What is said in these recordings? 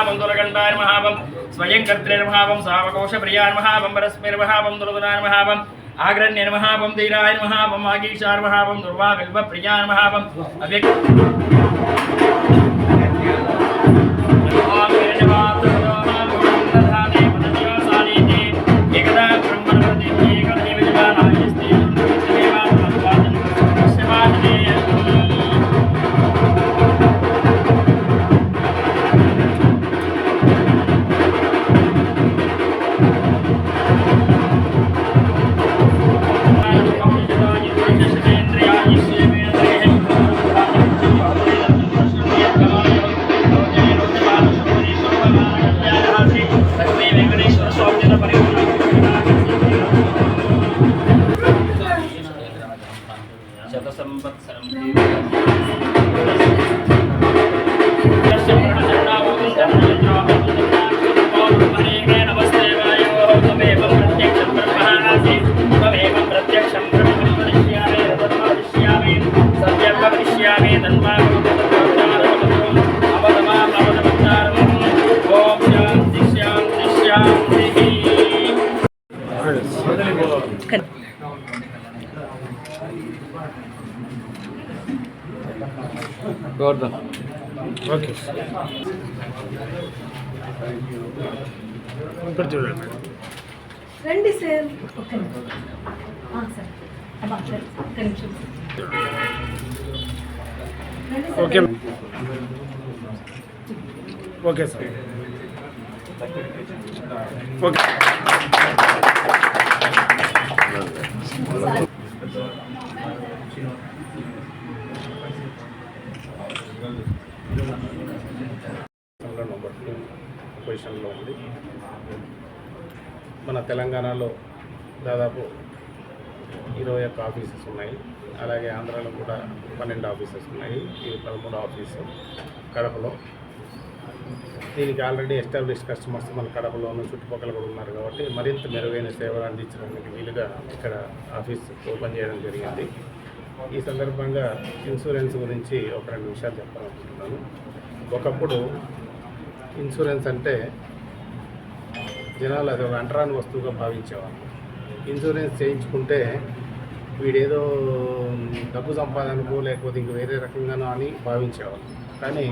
బంధురగండాయ మహావం స్వయం కర్త్రేణ మహావం సావకోశ ప్రియాయ మహావం పరస్మేర మహావం దుర్గుణాయ మహావం ఆగ్రణ్య మహావం ధీరాయ మహావం ఆగీషాయ మహావం దుర్వా విల్వ ప్రియాయ మహావం అవ్యక్త Gordon. Okay. రండి sir. Okay okay sir okay number 2 పొజిషన్లో ఉంది. మన తెలంగాణలో దాదాపు 21 ఆఫీసెస్ ఉన్నాయి. అలాగే ఆంధ్రాలో కూడా 12 ఆఫీసెస్ ఉన్నాయి. ఇది 13 ఆఫీసు కడపలో. దీనికి ఆల్రెడీ ఎస్టాబ్లిష్ కస్టమర్స్ మన కడపలోనూ చుట్టుపక్కల కూడా ఉన్నారు కాబట్టి మరింత మెరుగైన సేవలు అందించడానికి వీలుగా ఇక్కడ ఆఫీస్ ఓపెన్ చేయడం జరిగింది. ఈ సందర్భంగా ఇన్సూరెన్స్ గురించి ఒక 2 నిమిషాలు చెప్పాలనుకుంటున్నాను. ఒకప్పుడు ఇన్సూరెన్స్ అంటే జనాలు అది అంటరాని వస్తువుగా భావించేవాళ్ళు. ఇన్సూరెన్స్ చేయించుకుంటే వీడేదో డబ్బు సంపాదనకు లేకపోతే ఇంక వేరే రకంగానో అని భావించేవాళ్ళు. కానీ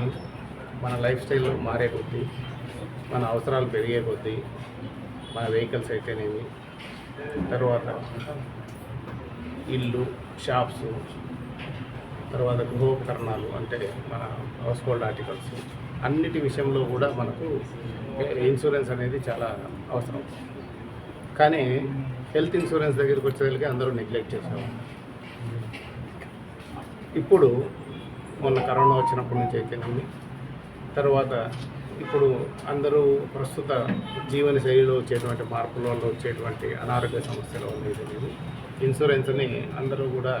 మన లైఫ్ స్టైల్ మారే కొద్దీ, మన అవసరాలు పెరిగే కొద్దీ, మన వెహికల్స్ అయితేనేమి, తర్వాత ఇల్లు, షాప్స్, తర్వాత గృహోపకరణాలు అంటే మన హౌస్ హోల్డ్ ఆర్టికల్స్ అన్నిటి విషయంలో కూడా మనకు ఇన్సూరెన్స్ అనేది చాలా అవసరం. కానీ హెల్త్ ఇన్సూరెన్స్ దగ్గరికి వచ్చేసరికి అందరూ నెగ్లెక్ట్ చేసేవారు. ఇప్పుడు మొన్న కరోనా వచ్చినప్పటి నుంచి అయితేనేమి, తర్వాత ఇప్పుడు అందరూ ప్రస్తుత జీవన శైలిలో వచ్చేటువంటి మార్పుల వల్ల వచ్చేటువంటి అనారోగ్య సమస్యల వల్ల అయితేనేమి ఇన్సూరెన్స్ని అందరూ కూడా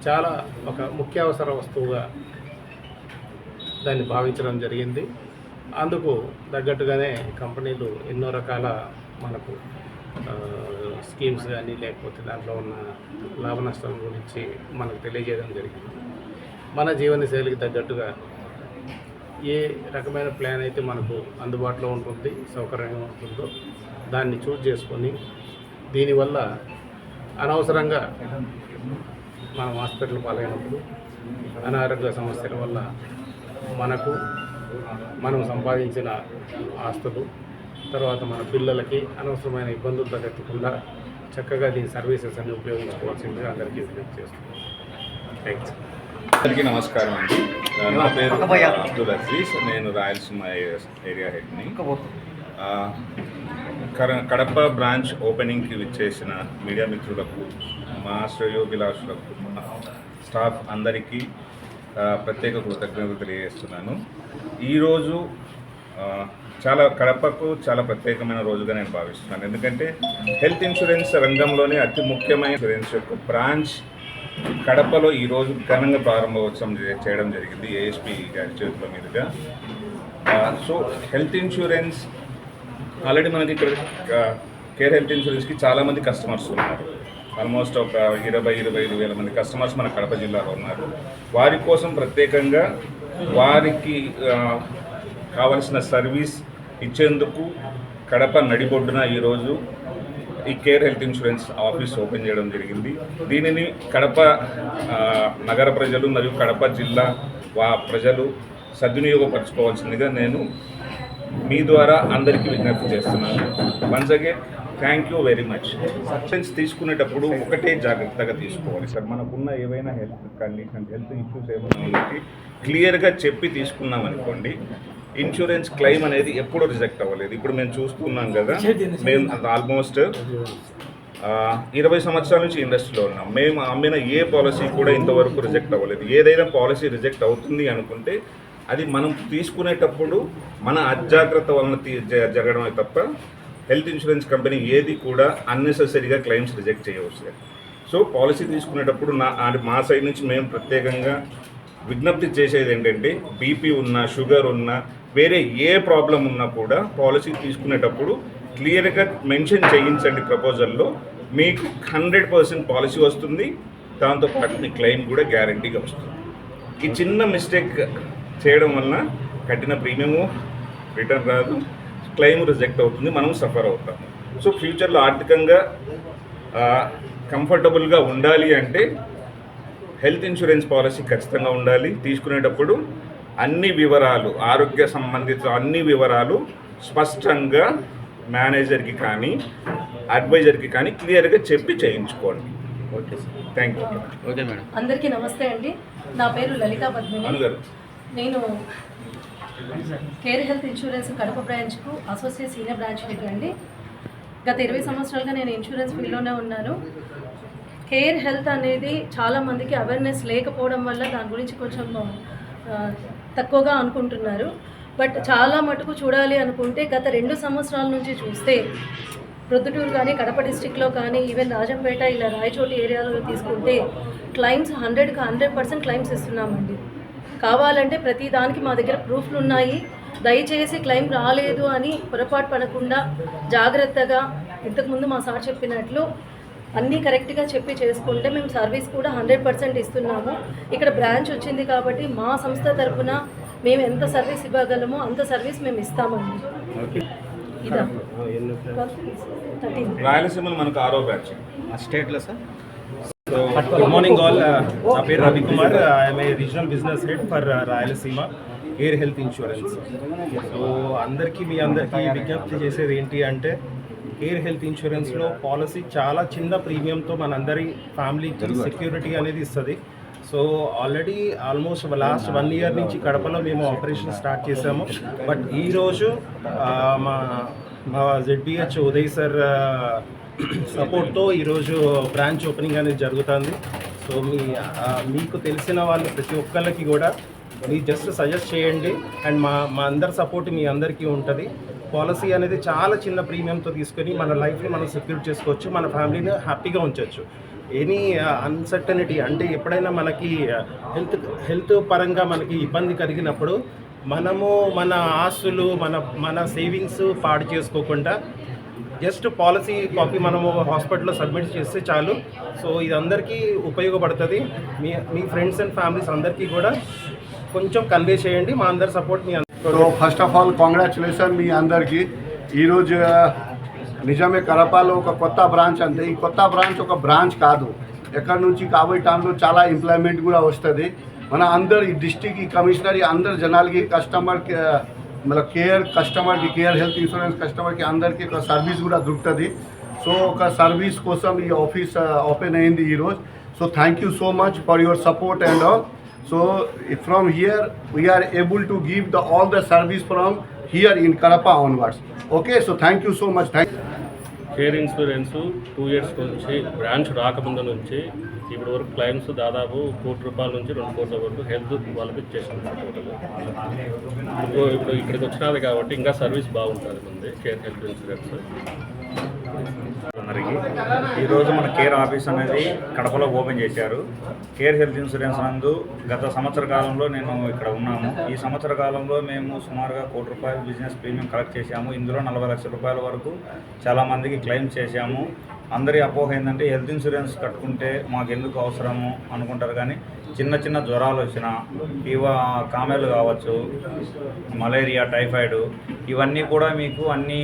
చాలా ఒక ముఖ్యావసర వస్తువుగా దాన్ని భావించడం జరిగింది. అందుకు తగ్గట్టుగానే కంపెనీలు ఎన్నో రకాల మనకు స్కీమ్స్ కానీ లేకపోతే దాంట్లో ఉన్న లాభ నష్టాల గురించి మనకు తెలియజేయడం జరిగింది. మన జీవన శైలికి తగ్గట్టుగా ఏ రకమైన ప్లాన్ అయితే మనకు అందుబాటులో ఉంటుంది, సౌకర్యంగా ఉంటుందో దాన్ని చూజ్ చేసుకొని దీనివల్ల అనవసరంగా మనం హాస్పిటల్ పాలైనప్పుడు అనారోగ్య సమస్యల వల్ల మనకు మనం సంపాదించిన ఆస్తులు, తర్వాత మన పిల్లలకి అనవసరమైన ఇబ్బందులు తలెత్తకుండా చక్కగా దీని సర్వీసెస్ అన్ని ఉపయోగించుకోవాల్సిందిగా అందరికీ విజ్ఞప్తి చేస్తున్నాను. థ్యాంక్స్. అందరికీ నమస్కారం అండి. నా పేరు అబ్దుల్ అజీజ్. నేను రాయలసీమ ఏరియా హెడ్ని. కడప బ్రాంచ్ ఓపెనింగ్కి విచ్చేసిన మీడియా మిత్రులకు, మా శ్రేయోభిలాషులకు, స్టాఫ్ అందరికీ ప్రత్యేక కృతజ్ఞతలు తెలియజేస్తున్నాను. ఈరోజు కడపకు చాలా ప్రత్యేకమైన రోజుగా నేను భావిస్తున్నాను. ఎందుకంటే హెల్త్ ఇన్సూరెన్స్ రంగంలోనే అతి ముఖ్యమైన ఇన్సూరెన్స్ యొక్క బ్రాంచ్ కడపలో ఈరోజు ఘనంగా ప్రారంభోత్సవం చేయడం జరిగింది ఏఎస్పీ గారి చేతుల మీదుగా. సో హెల్త్ ఇన్సూరెన్స్ ఆల్రెడీ మనకి ఇక్కడ కేర్ హెల్త్ ఇన్సూరెన్స్కి చాలామంది కస్టమర్స్ ఉన్నారు. ఆల్మోస్ట్ ఒక 20-25 వేల మంది కస్టమర్స్ మన కడప జిల్లాలో ఉన్నారు. వారి కోసం ప్రత్యేకంగా వారికి కావలసిన సర్వీస్ ఇచ్చేందుకు కడప నడిబొడ్డున ఈరోజు ఈ care Health insurance office open చేయడం జరిగింది. దీనిని కడప నగర ప్రజలు మరియు కడప జిల్లా ప్రజలు సద్వినియోగపరచుకోవాల్సిందిగా నేను మీ ద్వారా అందరికీ విజ్ఞప్తి చేస్తున్నాను. Once again thank you very much. Insurance తీసుకునేటప్పుడు ఒకటే జాగ్రత్తగా తీసుకోవాలి సార్. మనకున్న ఏవైనా హెల్త్ కండిషన్, హెల్త్ ఇష్యూస్ ఏమైనా ఉన్నది క్లియర్గా చెప్పి తీసుకున్నాం అనుకోండి, ఇన్సూరెన్స్ క్లెయిమ్ అనేది ఎప్పుడు రిజెక్ట్ అవ్వలేదు. ఇప్పుడు మేము చూస్తున్నాం కదా, మేము ఆల్మోస్ట్ 20 సంవత్సరాల నుంచి ఇండస్ట్రీలో ఉన్నాం. మేము అమ్మిన ఏ పాలసీ కూడా ఇంతవరకు రిజెక్ట్ అవ్వలేదు. ఏదైనా పాలసీ రిజెక్ట్ అవుతుంది అనుకుంటే అది మనం తీసుకునేటప్పుడు మన అజాగ్రత్త వలన జరగడమే తప్ప హెల్త్ ఇన్సూరెన్స్ కంపెనీ ఏది కూడా అన్నెసెసరీగా క్లెయిమ్స్ రిజెక్ట్ చేయవచ్చు. సో పాలసీ తీసుకునేటప్పుడు మా సైడ్ నుంచి మేము ప్రత్యేకంగా విజ్ఞప్తి చేసేది ఏంటంటే, బీపీ ఉన్నా, షుగర్ ఉన్నా, వేరే ఏ ప్రాబ్లం ఉన్నా కూడా పాలసీ తీసుకునేటప్పుడు క్లియర్గా మెన్షన్ చేయించండి ప్రపోజల్లో. మీకు 100% పాలసీ వస్తుంది, దాంతోపాటు మీ క్లెయిమ్ కూడా గ్యారంటీగా వస్తుంది. ఈ చిన్న మిస్టేక్ చేయడం వలన కట్టిన ప్రీమియము రిటర్న్ రాదు, క్లెయిమ్ రిజెక్ట్ అవుతుంది, మనం సఫర్ అవుతాము. సో ఫ్యూచర్లో ఆర్థికంగా కంఫర్టబుల్గా ఉండాలి అంటే హెల్త్ ఇన్సూరెన్స్ పాలసీ ఖచ్చితంగా ఉండాలి. తీసుకునేటప్పుడు అన్ని వివరాలు, ఆరోగ్య సంబంధిత అన్ని వివరాలు స్పష్టంగా మేనేజర్కి కానీ అడ్వైజర్కి కానీ క్లియర్గా చెప్పి చేయించుకోండి. Okay sir, thank you. Okay madam. అందరికీ నమస్తే అండి. నా పేరు లలితా పద్మిని. అనుగారు, నేను కేర్ హెల్త్ ఇన్సూరెన్స్ కడప బ్రాంచ్కు అసోసియేట్ సీనియర్ బ్రాంచ్ హెడ్ అండి. గత 20 సంవత్సరాలుగా నేను ఇన్సూరెన్స్ ఫీల్డ్లోనే ఉన్నాను. కేర్ హెల్త్ అనేది చాలామందికి అవేర్నెస్ లేకపోవడం వల్ల దాని గురించి కొంచెం తక్కువగా అనుకుంటున్నారు. బట్ చాలా మటుకు చూడాలి అనుకుంటే గత 2 సంవత్సరాల నుంచి చూస్తే ప్రొద్దుటూరు కానీ, కడప డిస్టిక్లో కానీ, ఈవెన్ రాజంపేట, ఇలా రాయచోటి ఏరియాలో తీసుకుంటే క్లైమ్స్ 100కి 100% క్లైమ్స్ ఇస్తున్నామండి. కావాలంటే ప్రతి దానికి మా దగ్గర ప్రూఫ్లు ఉన్నాయి. దయచేసి క్లైమ్ రాలేదు అని పొరపాటు పడకుండా జాగ్రత్తగా, ఇంతకుముందు మా సార్ చెప్పినట్లు అన్నీ కరెక్ట్గా చెప్పి చేసుకుంటే మేము సర్వీస్ కూడా 100% ఇస్తున్నాము. ఇక్కడ బ్రాంచ్ వచ్చింది కాబట్టి మా సంస్థ తరఫున మేము ఎంత సర్వీస్ ఇవ్వగలమో అంత సర్వీస్ మేము ఇస్తామండి. ఇదా రాయలసీమలో మనకు 6వ బ్రాంచ్ స్టేట్లో sir. So, good morning all. నా పేరు Ravi Kumar. I'm a regional business head for Rayalaseema air health insurance. So మీ అందరికీ విజ్ఞప్తి చేసేది ఏంటి అంటే, ఎయిర్ హెల్త్ ఇన్సూరెన్స్లో పాలసీ చాలా చిన్న ప్రీమియంతో మనందరి ఫ్యామిలీకి సెక్యూరిటీ అనేది ఇస్తుంది. So already almost last 1 year నుంచి కడపలో మేము ఆపరేషన్ స్టార్ట్ చేసాము. బట్ ఈరోజు మా ZBH ఉదయ్ సార్ సపోర్ట్తో ఈరోజు బ్రాంచ్ ఓపెనింగ్ అనేది జరుగుతుంది. సో మీకు తెలిసిన వాళ్ళు ప్రతి ఒక్కళ్ళకి కూడా మీరు జస్ట్ సజెస్ట్ చేయండి, అండ్ మా అందరి సపోర్ట్ మీ అందరికీ ఉంటుంది. పాలసీ అనేది చాలా చిన్న ప్రీమియంతో తీసుకొని మన లైఫ్ని మనం సెక్యూర్ చేసుకోవచ్చు, మన ఫ్యామిలీని హ్యాపీగా ఉంచవచ్చు. ఎనీ అన్సర్టనిటీ అంటే ఎప్పుడైనా మనకి హెల్త్ పరంగా మనకి ఇబ్బంది కలిగినప్పుడు మనము మన ఆస్తులు మన సేవింగ్స్ పాడు చేసుకోకుండా జస్ట్ పాలసీ కాపీ మనము హాస్పిటల్లో సబ్మిట్ చేస్తే చాలు. సో ఇది అందరికీ ఉపయోగపడుతుంది. మీ ఫ్రెండ్స్ అండ్ ఫ్యామిలీస్ అందరికీ కూడా కొంచెం కన్వే చేయండి. మా అందరి సపోర్ట్ మీ so first of all congratulation మీ అందరికీ. ఈరోజు నిజమే కడపలో ఒక కొత్త బ్రాంచ్ అంటే ఈ కొత్త బ్రాంచ్ ఒక బ్రాంచ్ కాదు, ఎక్కడి నుంచి కాబోయే టైంలో చాలా ఎంప్లాయ్మెంట్ కూడా వస్తుంది. మన అందరు ఈ డిస్టిక్ ఈ కమిషనర్ అందరు జనాలకి కస్టమర్కి मतलब कस्टमर की केयर हेल्थ इंश्योरेंस कस्टमर की अंदर की सर्विस కూడా దొరుకుతుంది. సో ఒక సర్వీస్ కోసం ఈ ఆఫీస్ ఓపెన్ అయింది ఈరోజు. So thank you so much for your support and all. So from here we are able to give all the service from here in Kadapa onwards. Okay, so thank you so much. Care insurance 2 years నుంచి branch రాకముందు నుంచి ఇప్పటి వరకు claims దాదాపు ₹1,00,00,000 నుంచి ₹2,00,00,000 వరకు health వాళ్ళకి ఇచ్చేసాం టోటల్. ఇప్పుడు ఇక్కడికి వచ్చినది కాబట్టి ఇంకా సర్వీస్ బాగుంటుంది ముందే కేర్ హెల్త్ ఇన్సూరెన్స్. ఈరోజు మన కేర్ ఆఫీస్ అనేది కడపలో ఓపెన్ చేశారు. కేర్ హెల్త్ ఇన్సూరెన్స్ నందు గత సంవత్సర కాలంలో నేను ఇక్కడ ఉన్నాము. ఈ సంవత్సర కాలంలో మేము సుమారుగా ₹1 కోటి బిజినెస్ ప్రీమియం కలెక్ట్ చేశాము. ఇందులో ₹40 లక్షల వరకు చాలామందికి క్లెయిమ్ చేశాము. అందరి అపోహ ఏంటంటే హెల్త్ ఇన్సూరెన్స్ కట్టుకుంటే మాకు ఎందుకు అవసరము అనుకుంటారు, కానీ చిన్న చిన్న జ్వరాలు వచ్చినా, కామెలు కావచ్చు, మలేరియా, టైఫాయిడ్, ఇవన్నీ కూడా మీకు అన్ని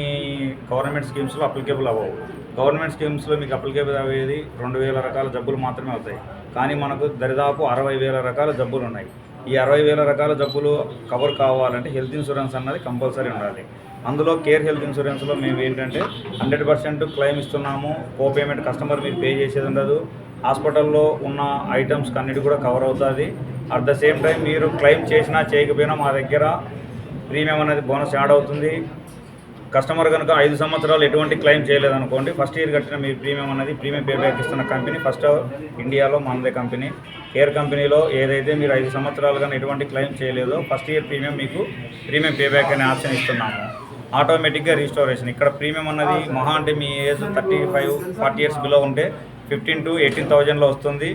గవర్నమెంట్ స్కీమ్స్లో అప్లికేబుల్ అవ్వవు. గవర్నమెంట్ స్కీమ్స్లో మీకు అప్లికేబుల్ అయ్యేది 2,000 రకాల జబ్బులు మాత్రమే అవుతాయి. కానీ మనకు దరిదాపు 60,000 రకాల జబ్బులు ఉన్నాయి. ఈ 60,000 రకాల జబ్బులు కవర్ కావాలంటే హెల్త్ ఇన్సూరెన్స్ అన్నది కంపల్సరీ ఉండాలి. అందులో కేర్ హెల్త్ ఇన్సూరెన్స్లో మేము ఏంటంటే 100% క్లెయిమ్ ఇస్తున్నాము. పేమెంట్ కస్టమర్ మీరు పే చేసేది ఉండదు. హాస్పిటల్లో ఉన్న ఐటమ్స్ అన్నిటి కూడా కవర్ అవుతుంది. అట్ ద సేమ్ టైం మీరు క్లెయిమ్ చేసినా చేయకపోయినా మా దగ్గర ప్రీమియం అనేది బోనస్ యాడ్ అవుతుంది. కస్టమర్ కనుక 5 సంవత్సరాలు ఎటువంటి క్లెయిమ్ చేయలేదనుకోండి, ఫస్ట్ ఇయర్ కట్టిన మీ ప్రీమియం అనేది ప్రీమియం పే బ్యాక్ ఇస్తున్న కంపెనీ ఫస్ట్ ఇండియాలో మనదే కంపెనీ. కేర్ కంపెనీలో ఏదైతే మీరు 5 సంవత్సరాలు కానీ ఎటువంటి క్లెయిమ్ చేయలేదో ఫస్ట్ ఇయర్ ప్రీమియం మీకు ప్రీమియం పే బ్యాక్ అనే ఆప్షన్ ఇస్తున్నాము. ఆటోమేటిక్గా రీస్టోరేషన్. ఇక్కడ ప్రీమియం అన్నది మహా అంటే మీ ఏజ్ 35-40 ఇయర్స్ బిలో ఉంటే 15,000 to 18,000లో వస్తుంది.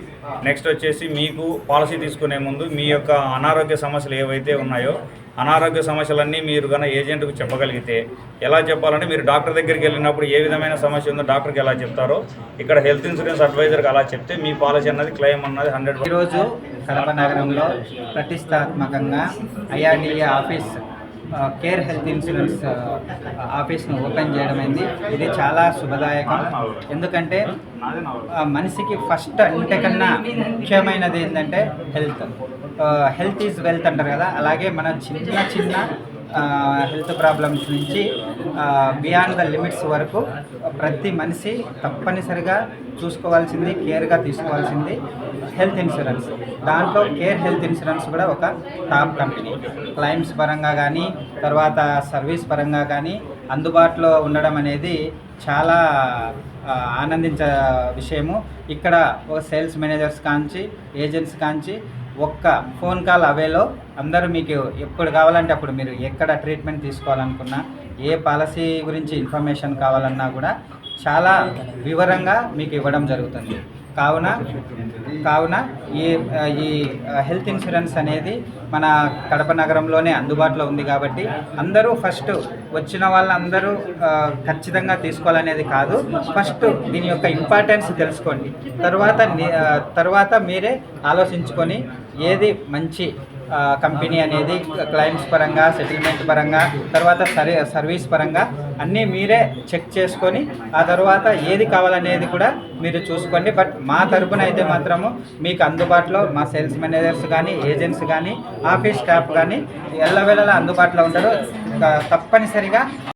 నెక్స్ట్ వచ్చేసి మీకు పాలసీ తీసుకునే ముందు మీ యొక్క అనారోగ్య సమస్యలు ఏవైతే ఉన్నాయో అనారోగ్య సమస్యలన్నీ మీరు కన్నా ఏజెంట్కు చెప్పగలిగితే, ఎలా చెప్పాలంటే మీరు డాక్టర్ దగ్గరికి వెళ్ళినప్పుడు ఏ విధమైన సమస్య ఉందో డాక్టర్కి ఎలా చెప్తారో ఇక్కడ హెల్త్ ఇన్సూరెన్స్ అడ్వైజర్కి అలా చెప్తే మీ పాలసీ అన్నది క్లెయిమ్ అన్నది 100%. ఈరోజు కడప నగరంలో ప్రతిష్టాత్మకంగా IRDA office Care Health Insurance ఆఫీస్ను ఓపెన్ చేయడమైంది. ఇది చాలా శుభదాయకం. ఎందుకంటే మనిషికి ఫస్ట్ అంతకన్నా ముఖ్యమైనది ఏంటంటే హెల్త్ ఈజ్ వెల్త్ అంటారు కదా, అలాగే మన చిన్న హెల్త్ ప్రాబ్లమ్స్ నుంచి బియాండ్ ద లిమిట్స్ వరకు ప్రతి మనిషి తప్పనిసరిగా చూసుకోవాల్సింది, కేర్గా తీసుకోవాల్సింది హెల్త్ ఇన్సూరెన్స్. దాంట్లో కేర్ హెల్త్ ఇన్సూరెన్స్ కూడా ఒక టాప్ కంపెనీ. క్లైమ్స్ పరంగా కానీ తర్వాత సర్వీస్ పరంగా కానీ అందుబాటులో ఉండడం అనేది చాలా ఆనందించే విషయము. ఇక్కడ ఒక సేల్స్ మేనేజర్స్ కాంచి ఏజెంట్స్ కాంచి ఒక్క ఫోన్ కాల్ అవేలో అందరూ మీకు ఎప్పుడు కావాలంటే అప్పుడు మీరు ఎక్కడ ట్రీట్మెంట్ తీసుకోవాలనుకున్నా, ఏ పాలసీ గురించి ఇన్ఫర్మేషన్ కావాలన్నా కూడా చాలా వివరంగా మీకు ఇవ్వడం జరుగుతుంది. కావున ఈ హెల్త్ ఇన్సూరెన్స్ అనేది మన కడప నగరంలోనే అందుబాటులో ఉంది కాబట్టి అందరూ ఫస్ట్ వచ్చిన వాళ్ళందరూ ఖచ్చితంగా తీసుకోవాలనేది కాదు. ఫస్ట్ దీని యొక్క ఇంపార్టెన్స్ తెలుసుకోండి. తర్వాత మీరే ఆలోచించుకొని ఏది మంచి కంపెనీ అనేది క్లైమ్స్ పరంగా, సెటిల్మెంట్ పరంగా, తర్వాత సర్వీస్ పరంగా అన్నీ మీరే చెక్ చేసుకొని ఆ తర్వాత ఏది కావాలనేది కూడా మీరు చూసుకోండి. బట్ మా తరపున అయితే మాత్రము మీకు అందుబాటులో మా సేల్స్ మేనేజర్స్ కానీ, ఏజెంట్స్ కానీ, ఆఫీస్ స్టాఫ్ కానీ ఎల్లవేళలా అందుబాటులో ఉంటారు. తప్పనిసరిగా